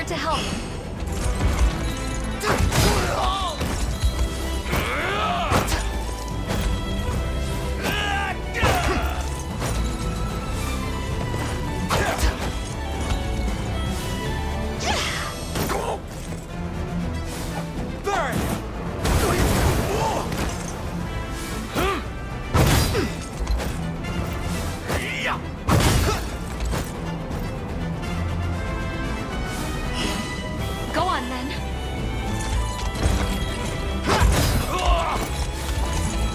here to help. Go on, then.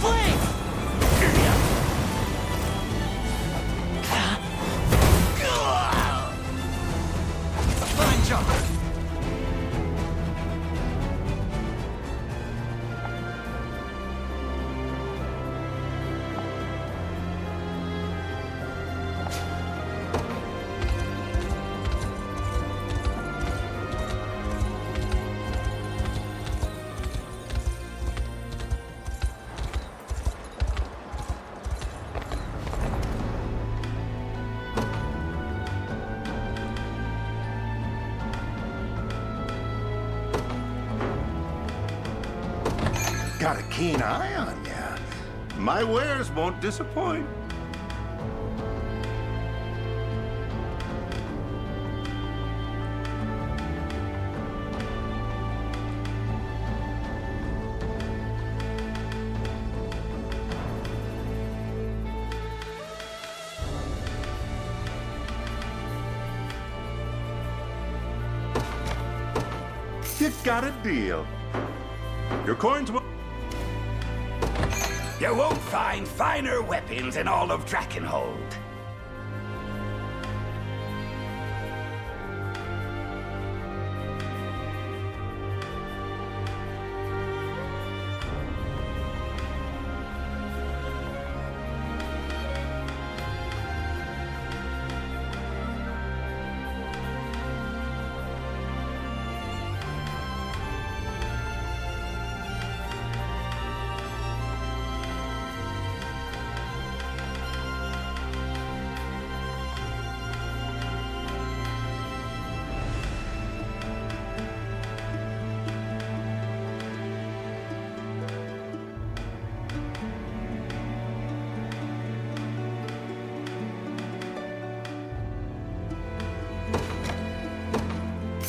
Flame! Fine job. Got a keen eye on ya. My wares won't disappoint. You got a deal. Your coins will... You won't find finer weapons in all of Drakenhold.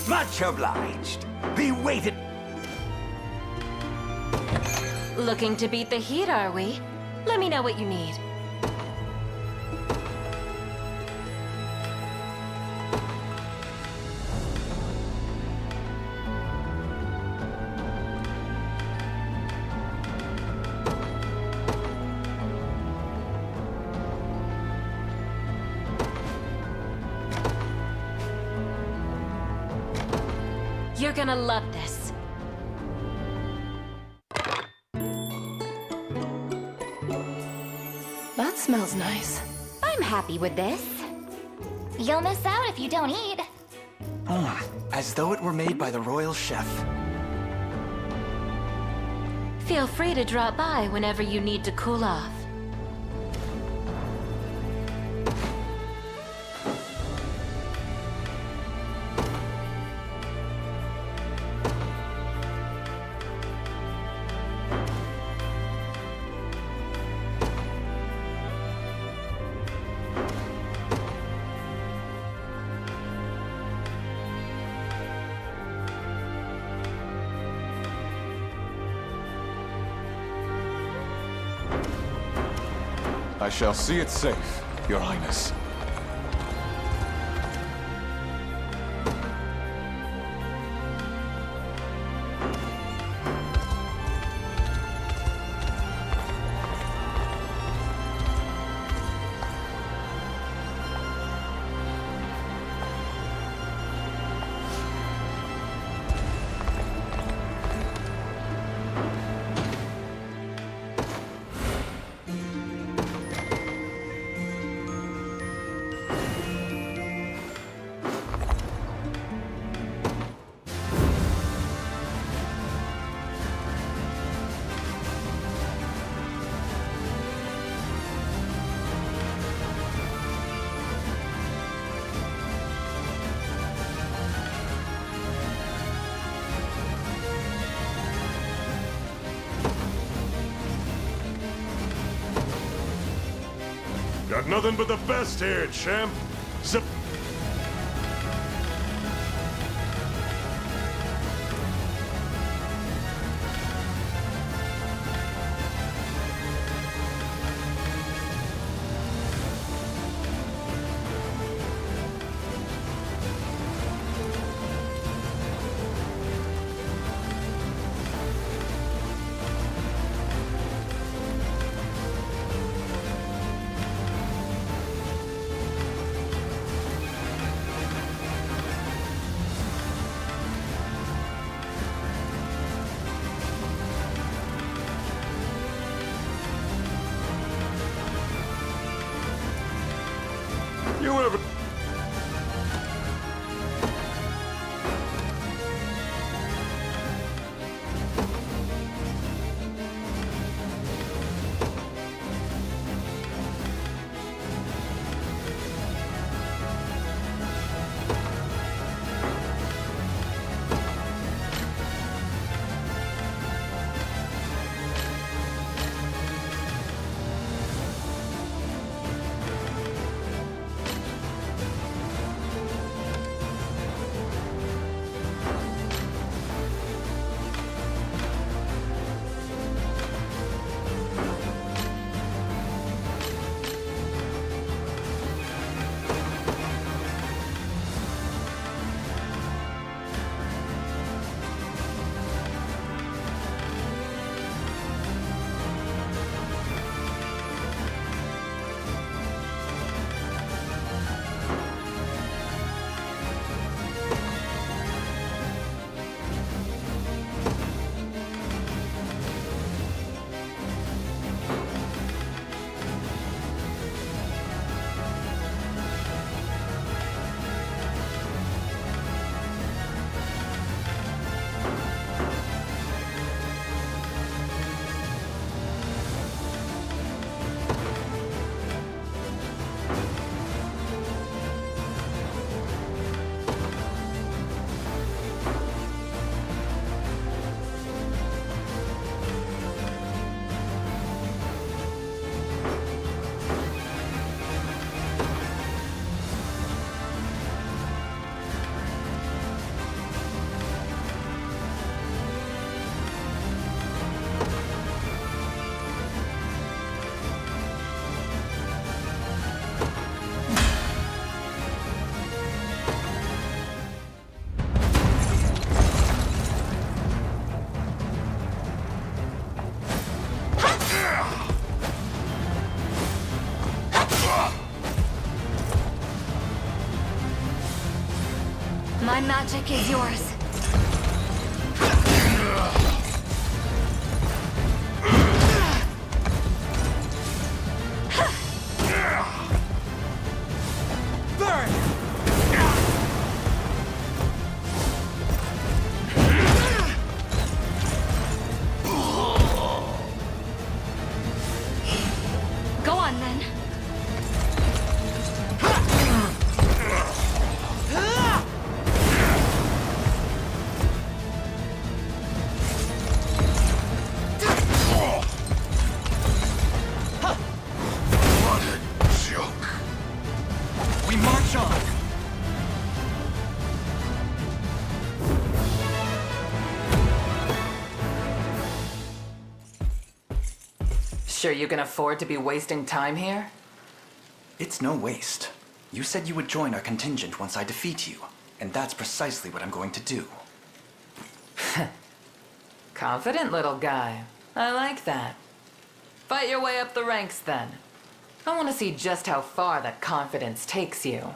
Much obliged. Be waited. Looking to beat the heat, are we? Let me know what you need. You're gonna love this. That smells nice. I'm happy with this. You'll miss out if you don't eat. As though it were made by the royal chef. Feel free to drop by whenever you need to cool off. I shall see it safe, Your Highness. Got nothing but the best here, champ. Zip. You ever... My magic is yours. Go on then. We march on! Sure you can afford to be wasting time here? It's no waste. You said you would join our contingent once I defeat you, and that's precisely what I'm going to do. Confident little guy. I like that. Fight your way up the ranks then. I want to see just how far that confidence takes you.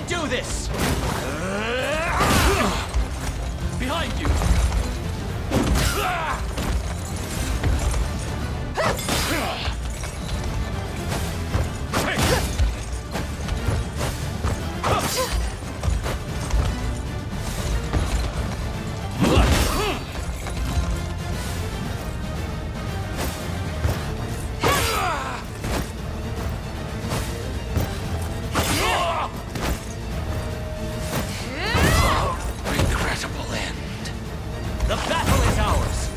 do this! Behind you! Regrettable end. The battle is ours!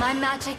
My magic...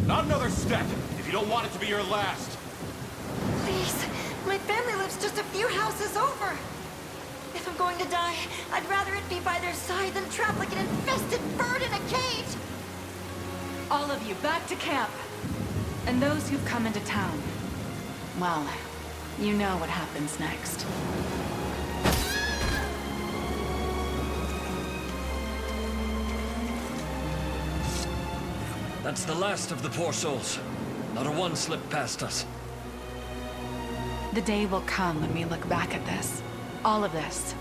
Not another step, if you don't want it to be your last. Please, my family lives just a few houses over. If I'm going to die, I'd rather it be by their side than trapped like an infested bird in a cage. All of you, back to camp. And those who've come into town. Well, you know what happens next. That's the last of the poor souls. Not a one slipped past us. The day will come when we look back at this, all of this,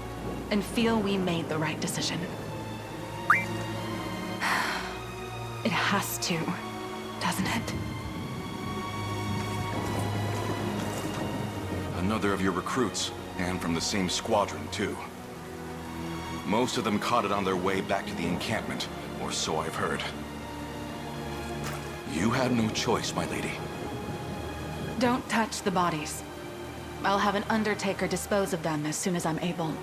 and feel we made the right decision. It has to, doesn't it? Another of your recruits, and from the same squadron, too. Most of them caught it on their way back to the encampment, or so I've heard. You had no choice, my lady. Don't touch the bodies. I'll have an undertaker dispose of them as soon as I'm able.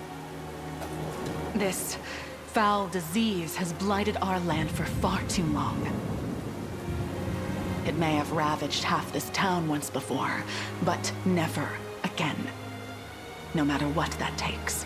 This foul disease has blighted our land for far too long. It may have ravaged half this town once before, but never again. No matter what that takes.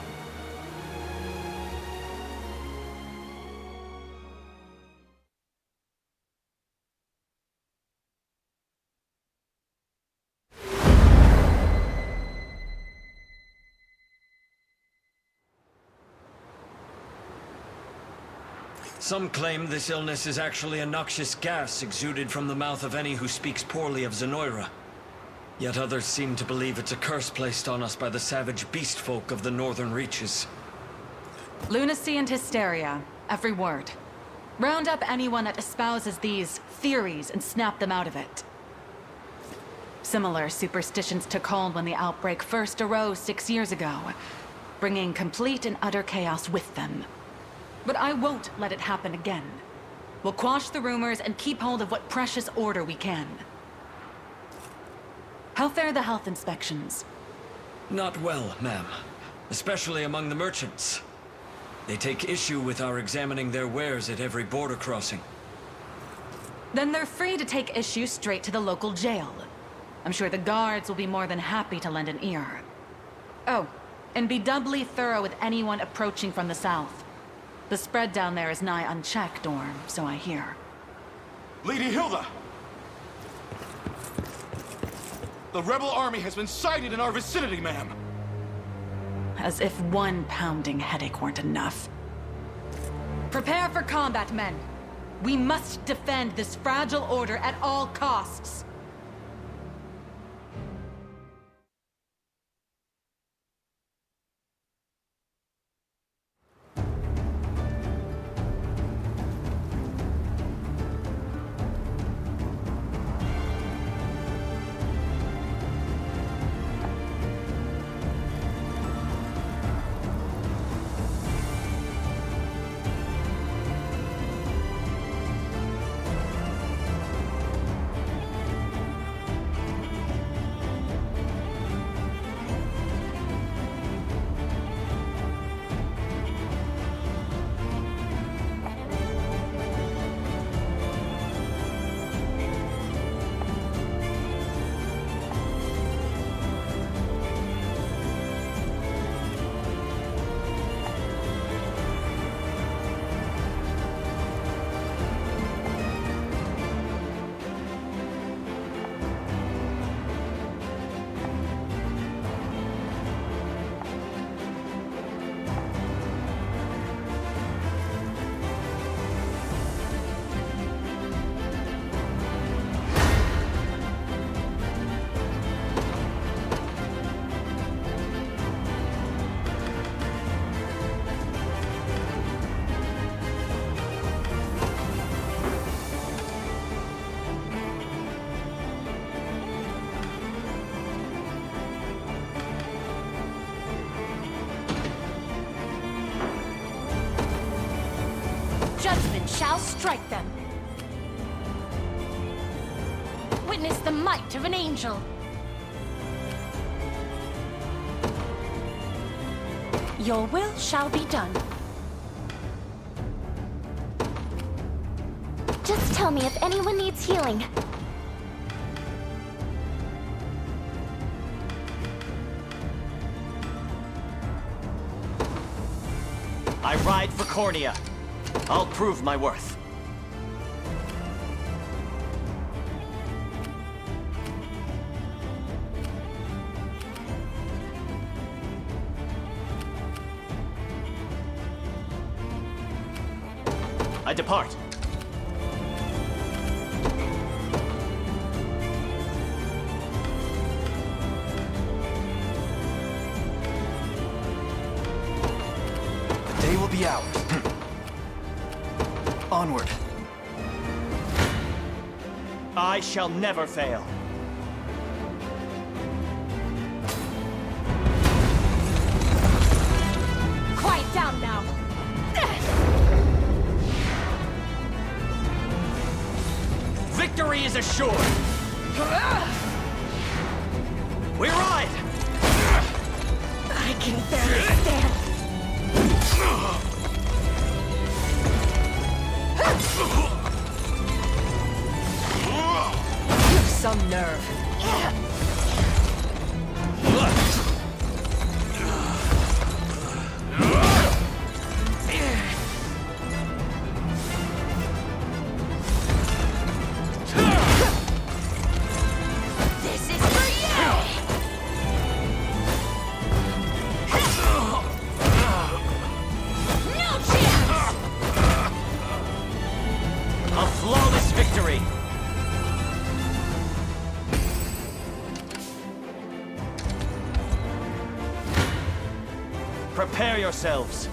Some claim this illness is actually a noxious gas exuded from the mouth of any who speaks poorly of Zenoira. Yet others seem to believe it's a curse placed on us by the savage beast folk of the northern reaches. Lunacy and hysteria, every word. Round up anyone that espouses these theories and snap them out of it. Similar superstitions took hold when the outbreak first arose 6 years ago, bringing complete and utter chaos with them. But I won't let it happen again. We'll quash the rumors and keep hold of what precious order we can. How fare the health inspections? Not well, ma'am. Especially among the merchants. They take issue with our examining their wares at every border crossing. Then they're free to take issue straight to the local jail. I'm sure the guards will be more than happy to lend an ear. Oh, and be doubly thorough with anyone approaching from the south. The spread down there is nigh unchecked, or so I hear. Lady Hilda! The rebel army has been sighted in our vicinity, ma'am! As if one pounding headache weren't enough. Prepare for combat, men. We must defend this fragile order at all costs. Judgment shall strike them. Witness the might of an angel. Your will shall be done. Just tell me if anyone needs healing. I ride for Cornea. I'll prove my worth. I depart. The day will be ours. Onward. I shall never fail. Quiet down now. Victory is assured. We ride! I can barely stand. You've some nerve. This is for you! No chance! yourselves.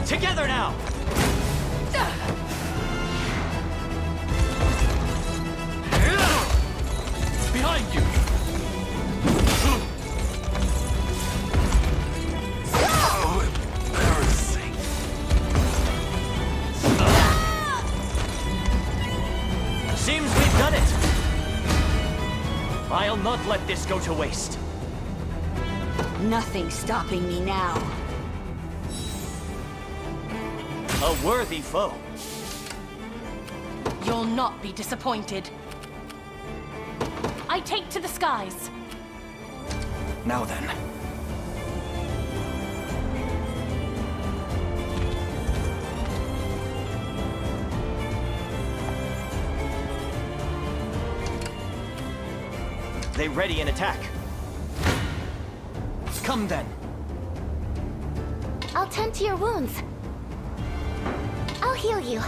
Together now! Behind you! Oh, embarrassing. Seems we've done it! I'll not let this go to waste. Nothing's stopping me now. A worthy foe. You'll not be disappointed. I take to the skies. Now then. They ready an attack. Come then. I'll tend to your wounds. I'll heal you.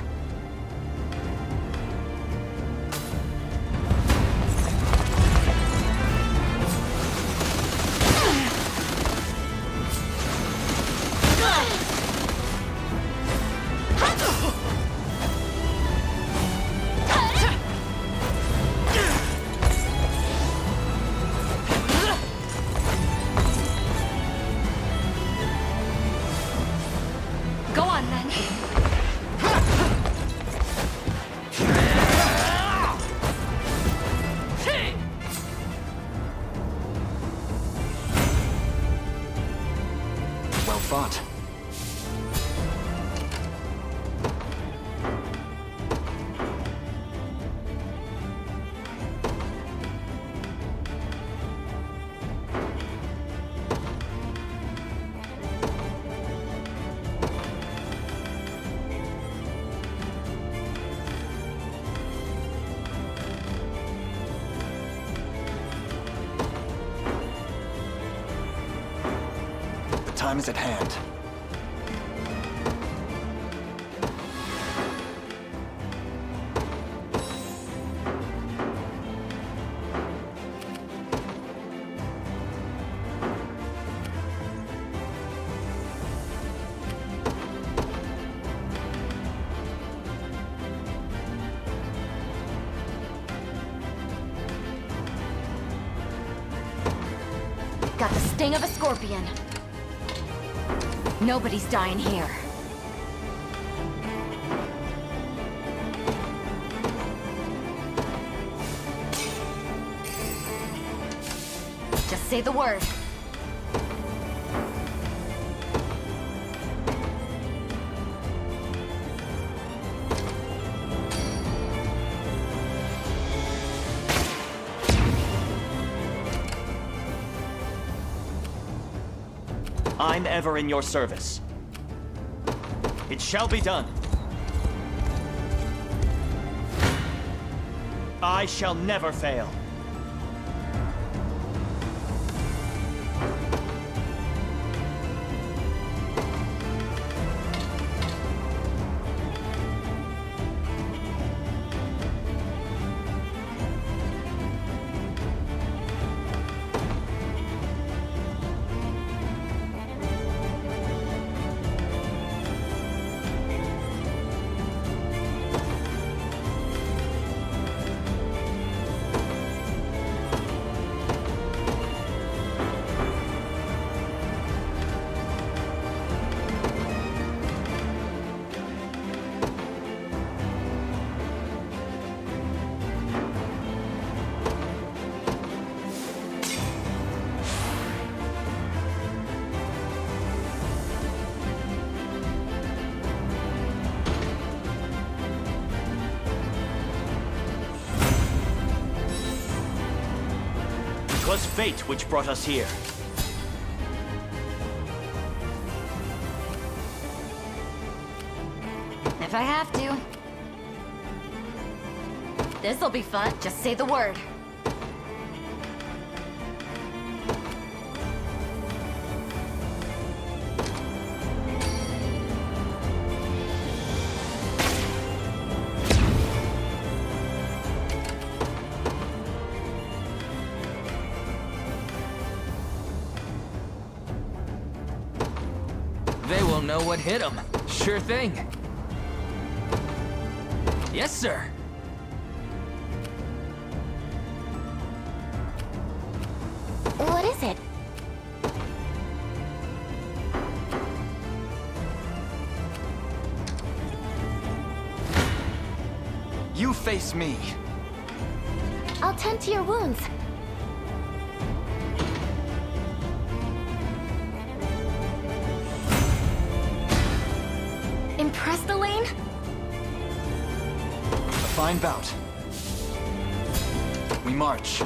Go on then. Well fought. The time is at hand. Got the sting of a scorpion. Nobody's dying here. Just say the word. I'm ever in your service. It shall be done. I shall never fail. Was fate which brought us here. If I have to. This'll be fun. Just say the word. They will know what hit them. Sure thing. Yes, sir. What is it? You face me. I'll tend to your wounds. Impressed, Elaine? A fine bout. We march.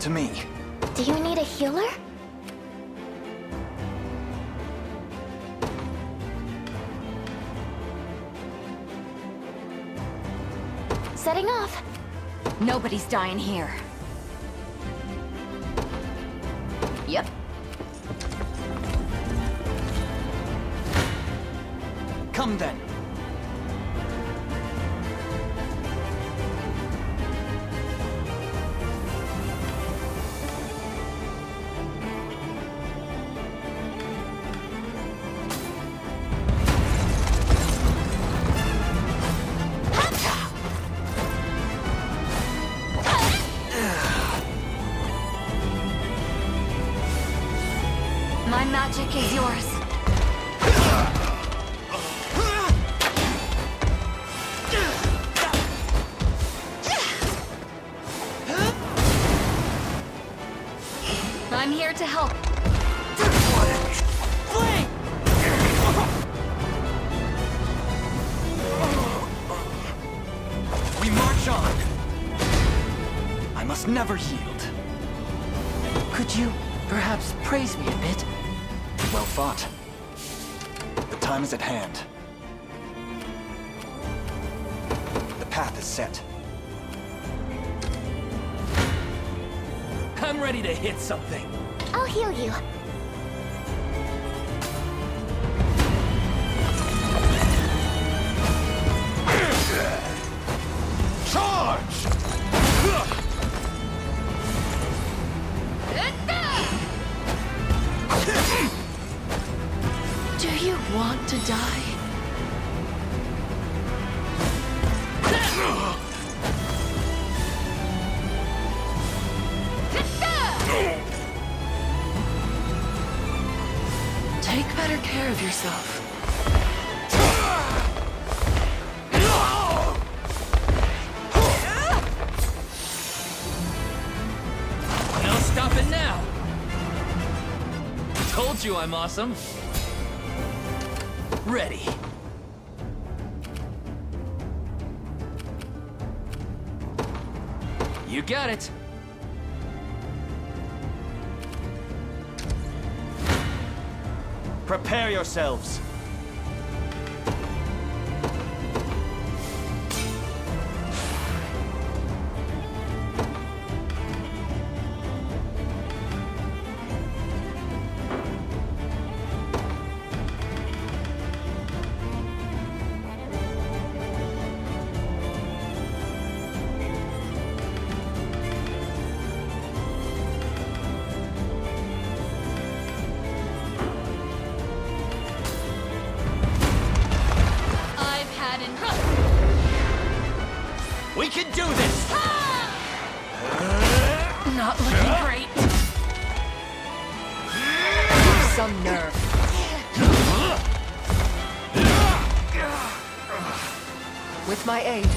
To me. Do you need a healer? Setting off. Nobody's dying here. Yep. Come then. My magic is yours. I'm here to help. We march on. I must never yield. Could you perhaps praise me a bit? Well fought. The time is at hand. The path is set. I'm ready to hit something. I'll heal you. Charge! Do you want to die? Take better care of yourself. No stopping now. Told you I'm awesome. Ready. You got it. Prepare yourselves. We can do this! Not looking great. Some nerve. With my aid.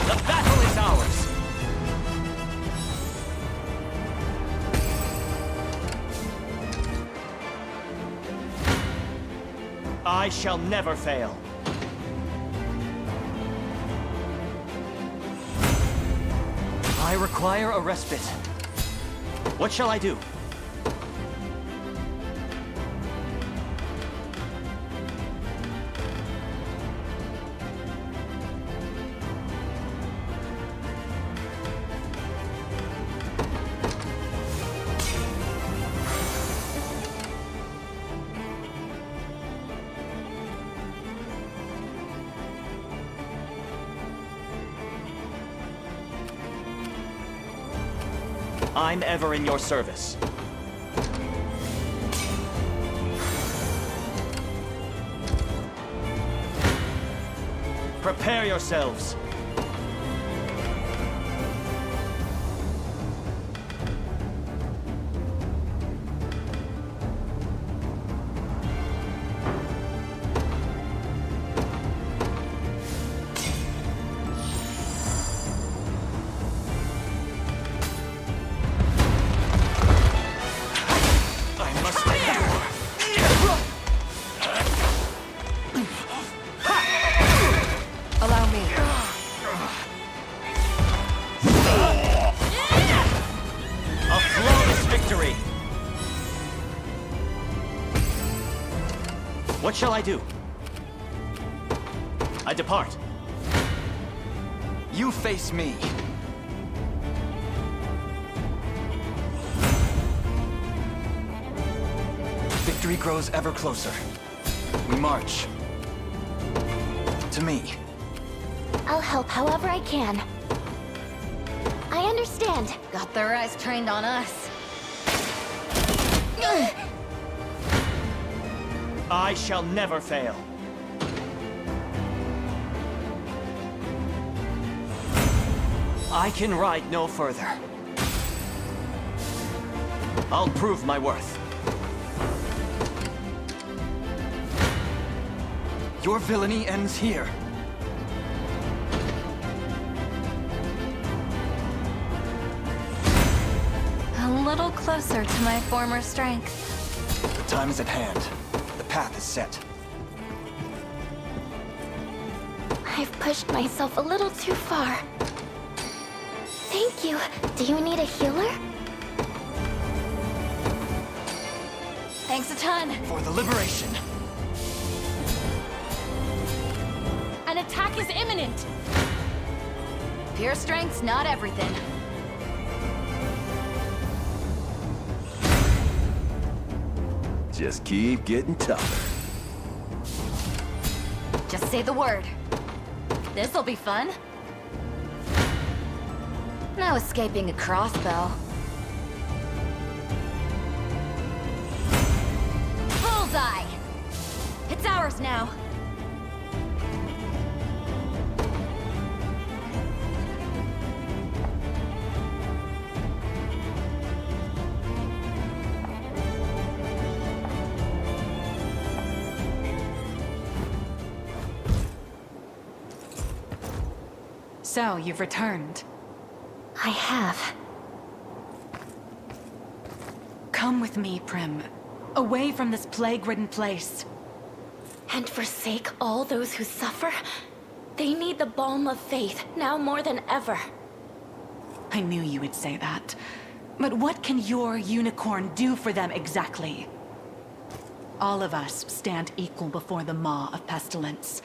The battle is ours! I shall never fail. I require a respite. What shall I do? I'm ever in your service. Prepare yourselves. Allow me. A flawless victory! What shall I do? I depart. You face me. Victory grows ever closer. We march. To me. I'll help however I can. I understand. Got their eyes trained on us. I shall never fail. I can ride no further. I'll prove my worth. Your villainy ends here. A little closer to my former strength. The time is at hand. The path is set. I've pushed myself a little too far. Thank you. Do you need a healer? Thanks a ton. For the liberation. An attack is imminent. Pure strength's not everything. Just keep getting tougher. Just say the word. This'll be fun. No escaping a crossbow. Bullseye! It's ours now. So, you've returned. I have. Come with me, Prim. Away from this plague-ridden place. And forsake all those who suffer? They need the balm of faith, now more than ever. I knew you would say that. But what can your unicorn do for them exactly? All of us stand equal before the maw of pestilence.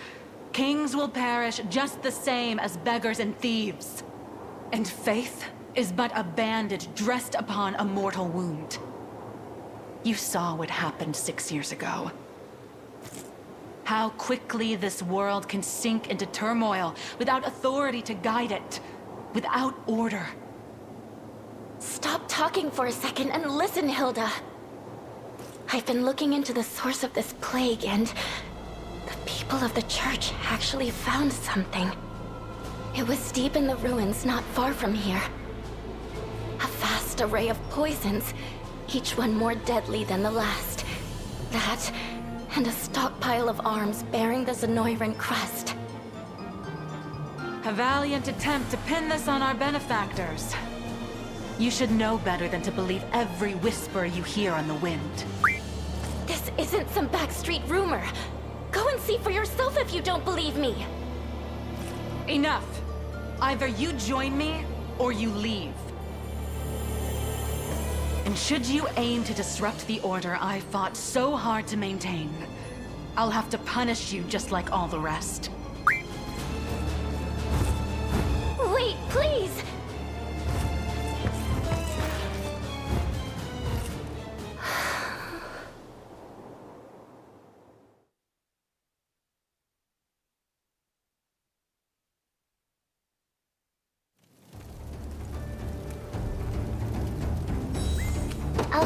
Kings will perish just the same as beggars and thieves. And faith is but a bandage dressed upon a mortal wound. You saw what happened 6 years ago. How quickly this world can sink into turmoil without authority to guide it, without order. Stop talking for a second and listen, Hilda. I've been looking into the source of this plague, and the people of the church actually found something. It was deep in the ruins not far from here. A vast array of poisons, each one more deadly than the last. That, and a stockpile of arms bearing the Zenoiran crest. A valiant attempt to pin this on our benefactors. You should know better than to believe every whisper you hear on the wind. This isn't some backstreet rumor. Go and see for yourself if you don't believe me. Enough. Either you join me, or you leave. And should you aim to disrupt the order I fought so hard to maintain, I'll have to punish you just like all the rest. Wait, please!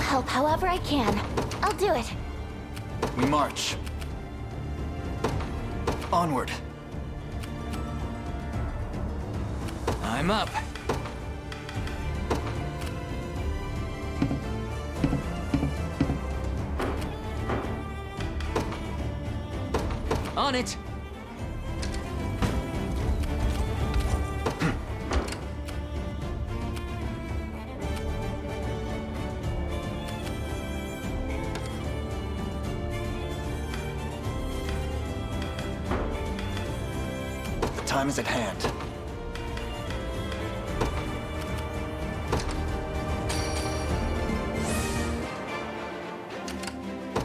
help however I can. I'll do it. We march. Onward. I'm up. On it. The time is at hand.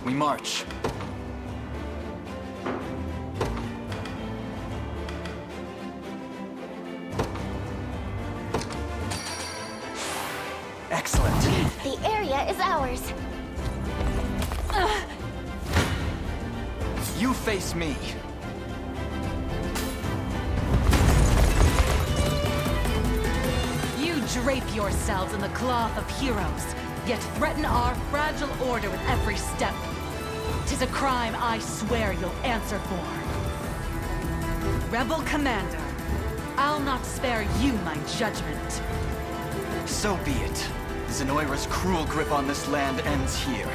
We march. Excellent. The area is ours. You face me. You drape yourselves in the cloth of heroes, yet threaten our fragile order with every step. 'Tis a crime I swear you'll answer for. Rebel Commander, I'll not spare you my judgment. So be it. Zenoira's cruel grip on this land ends here.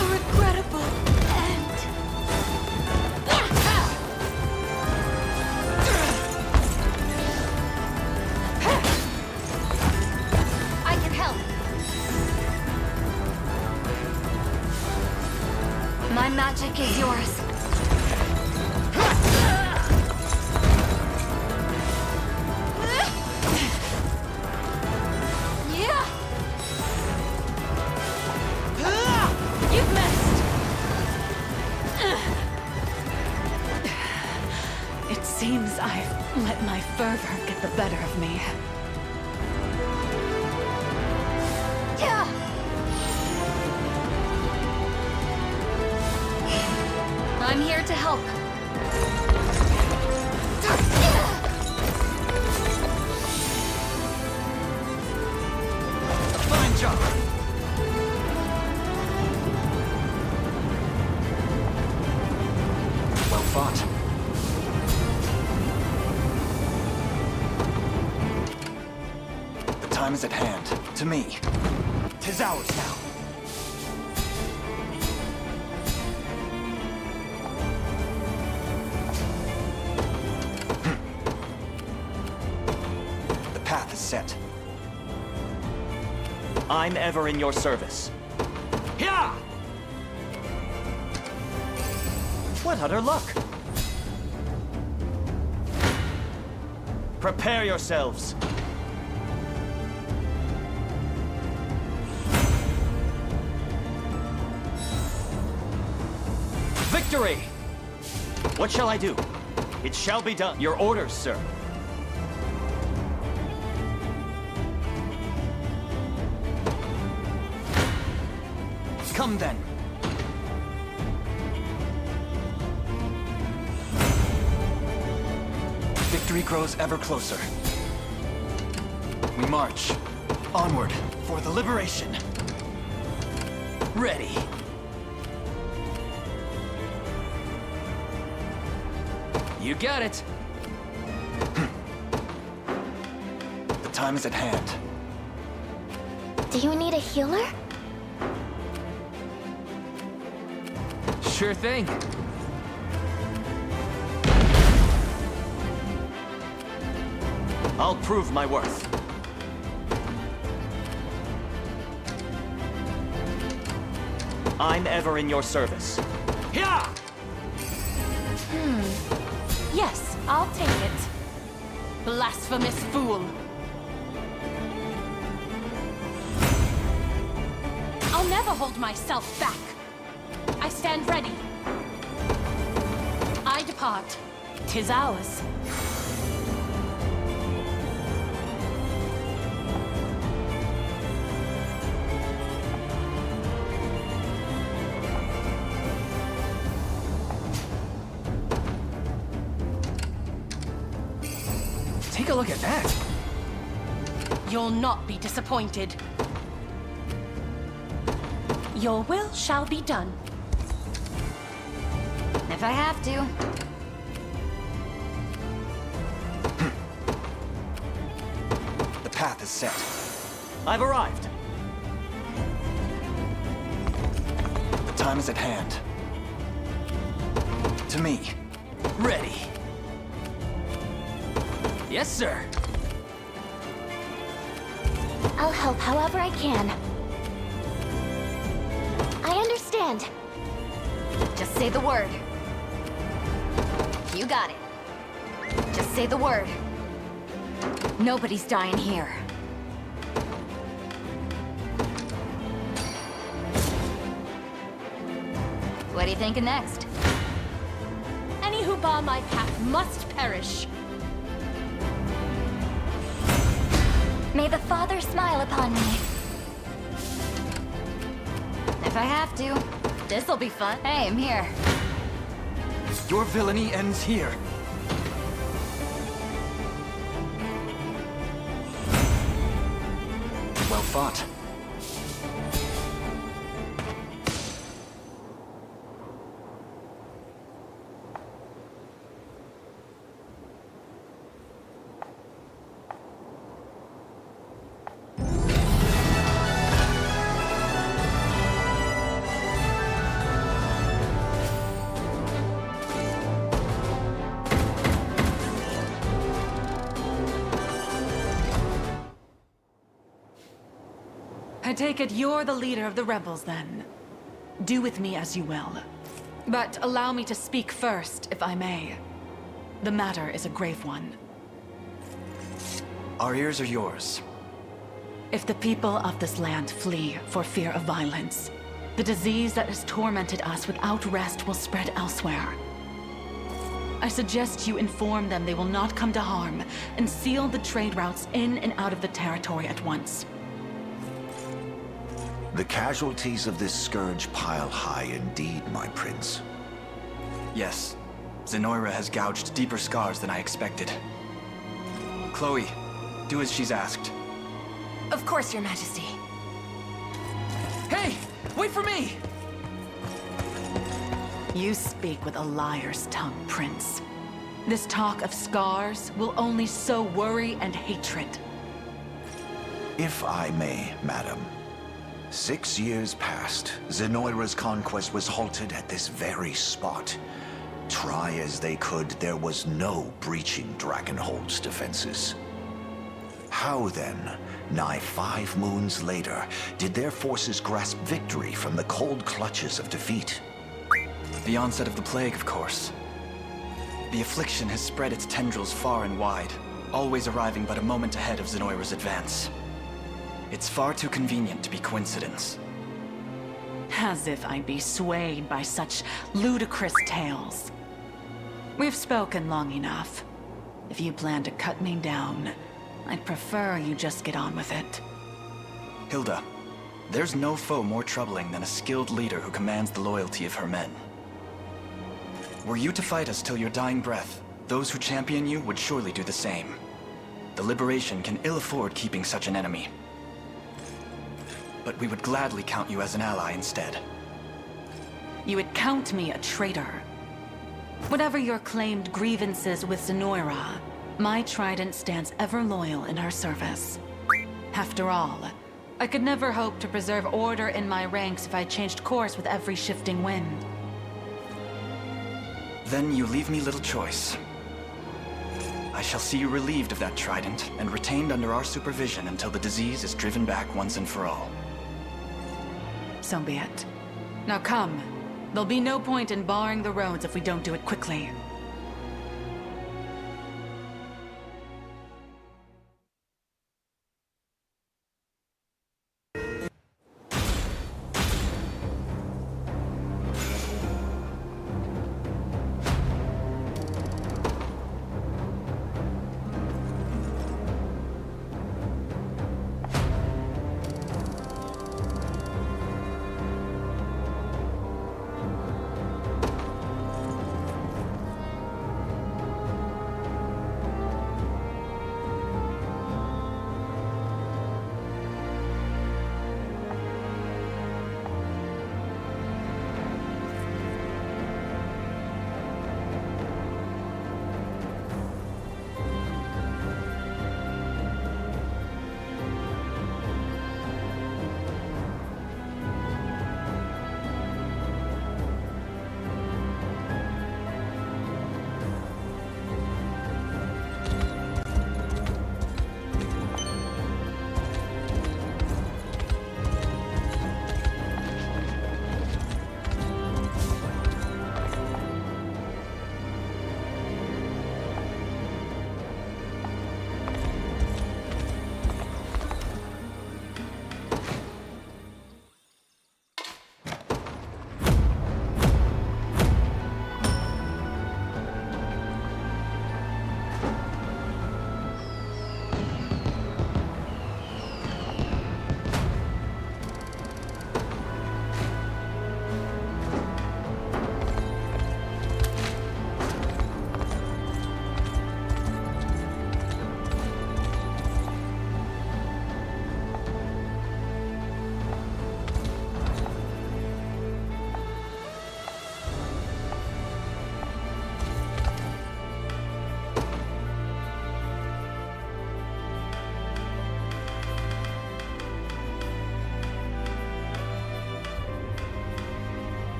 A regrettable end. I can help. My magic is yours. You've missed! It seems I've let my fervor get the better of me. I'm here to help. Fine job. Well fought. The time is at hand. To me. 'Tis ours now. The path is set. I'm ever in your service. Yeah! What utter luck! Prepare yourselves. Victory! What shall I do? It shall be done. Your orders, sir. Come then. Victory grows ever closer. We march. Onward for the liberation. Ready. You got it. The time is at hand. Do you need a healer? Sure thing. I'll prove my worth. I'm ever in your service. Yeah! Yes, I'll take it. Blasphemous fool. I'll never hold myself back. I stand ready. I depart. 'Tis ours. Take a look at that. You'll not be disappointed. Your will shall be done. If I have to. The path is set. I've arrived. The time is at hand. To me. Ready. Yes, sir. I'll help however I can. I understand. Just say the word. You got it. Just say the word. Nobody's dying here. What are you thinking next? Any who bar my path must perish. May the Father smile upon me. If I have to. This'll be fun. Hey, I'm here. Your villainy ends here. Well fought. I take it you're the leader of the rebels, then. Do with me as you will. But allow me to speak first, if I may. The matter is a grave one. Our ears are yours. If the people of this land flee for fear of violence, the disease that has tormented us without rest will spread elsewhere. I suggest you inform them they will not come to harm, and seal the trade routes in and out of the territory at once. The casualties of this scourge pile high indeed, my prince. Yes, Zenoira has gouged deeper scars than I expected. Chloe, do as she's asked. Of course, Your Majesty. Hey! Wait for me! You speak with a liar's tongue, Prince. This talk of scars will only sow worry and hatred. If I may, madam. 6 years passed. Zenoira's conquest was halted at this very spot. Try as they could, there was no breaching Dragonhold's defenses. How then, nigh 5 moons later, did their forces grasp victory from the cold clutches of defeat? The onset of the plague, of course. The affliction has spread its tendrils far and wide, always arriving but a moment ahead of Zenoira's advance. It's far too convenient to be coincidence. As if I'd be swayed by such ludicrous tales. We've spoken long enough. If you plan to cut me down, I'd prefer you just get on with it. Hilda, there's no foe more troubling than a skilled leader who commands the loyalty of her men. Were you to fight us till your dying breath, those who champion you would surely do the same. The Liberation can ill afford keeping such an enemy. But we would gladly count you as an ally instead. You would count me a traitor. Whatever your claimed grievances with Zenoira, my trident stands ever loyal in her service. After all, I could never hope to preserve order in my ranks if I changed course with every shifting wind. Then you leave me little choice. I shall see you relieved of that trident and retained under our supervision until the disease is driven back once and for all. So be it. Now come. There'll be no point in barring the roads if we don't do it quickly.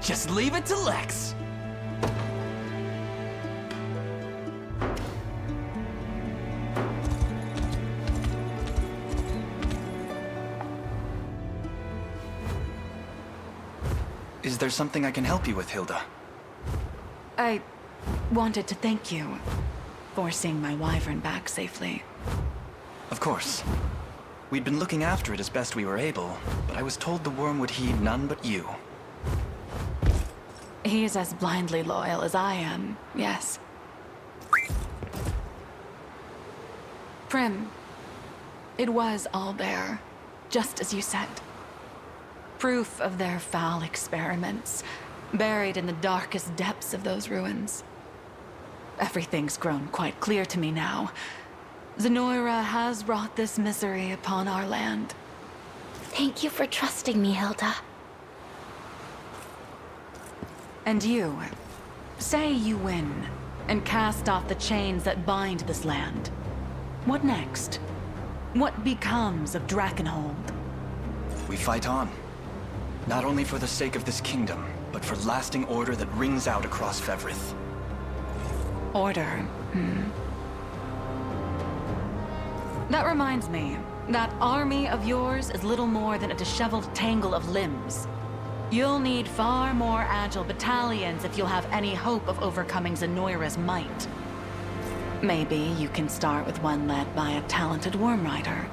Just leave it to Lex. Is there something I can help you with, Hilda? I wanted to thank you for seeing my wyvern back safely. Of course. We'd been looking after it as best we were able, but I was told the worm would heed none but you. He's as blindly loyal as I am, yes. Prim, it was all there, just as you said. Proof of their foul experiments, buried in the darkest depths of those ruins. Everything's grown quite clear to me now. Zenoira has brought this misery upon our land. Thank you for trusting me, Hilda. And you, say you win, and cast off the chains that bind this land. What next? What becomes of Drakenhold? We fight on. Not only for the sake of this kingdom, but for lasting order that rings out across Fevrith. Order, That reminds me, that army of yours is little more than a disheveled tangle of limbs. You'll need far more agile battalions if you'll have any hope of overcoming Zenoira's might. Maybe you can start with one led by a talented worm rider.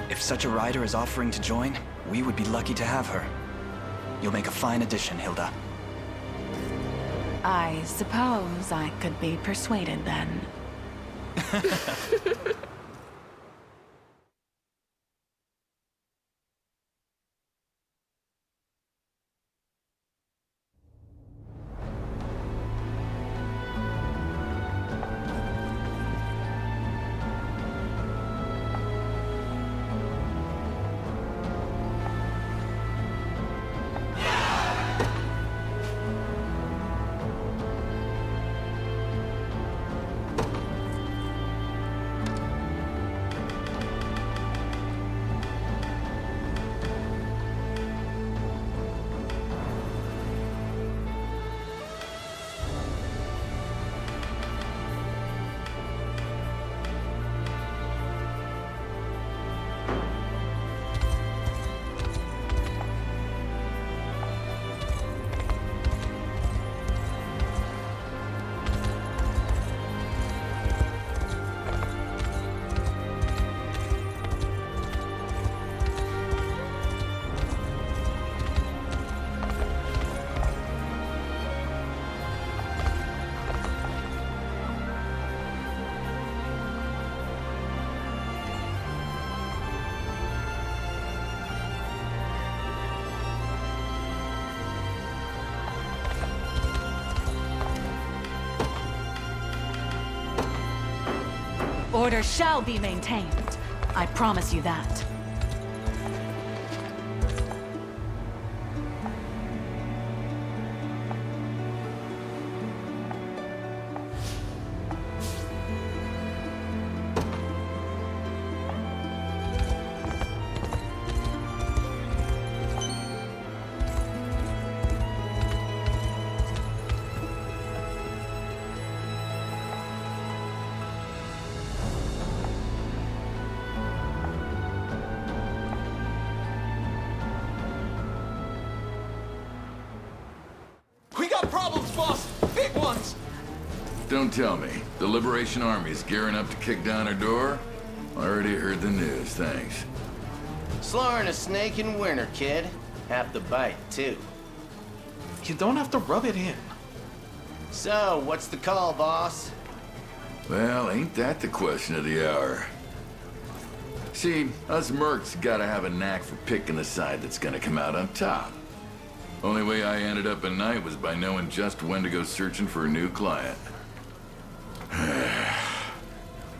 If such a rider is offering to join, we would be lucky to have her. You'll make a fine addition, Hilda. I suppose I could be persuaded then. Order shall be maintained. I promise you that. Problems, boss! Big ones! Don't tell me. The Liberation Army's gearing up to kick down our door? Already heard the news, thanks. Slower than a snake in winter, kid. Half the bite, too. You don't have to rub it in. So, what's the call, boss? Well, ain't that the question of the hour? See, us mercs gotta have a knack for picking the side that's gonna come out on top. Only way I ended up at night was by knowing just when to go searching for a new client.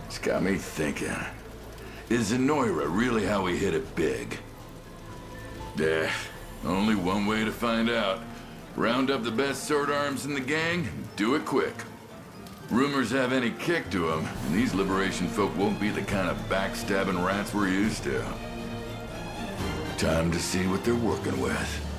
It's got me thinking. Is Zenoira really how we hit it big? Only one way to find out. Round up the best sword arms in the gang, and do it quick. Rumors have any kick to them, and these Liberation folk won't be the kind of backstabbing rats we're used to. Time to see what they're working with.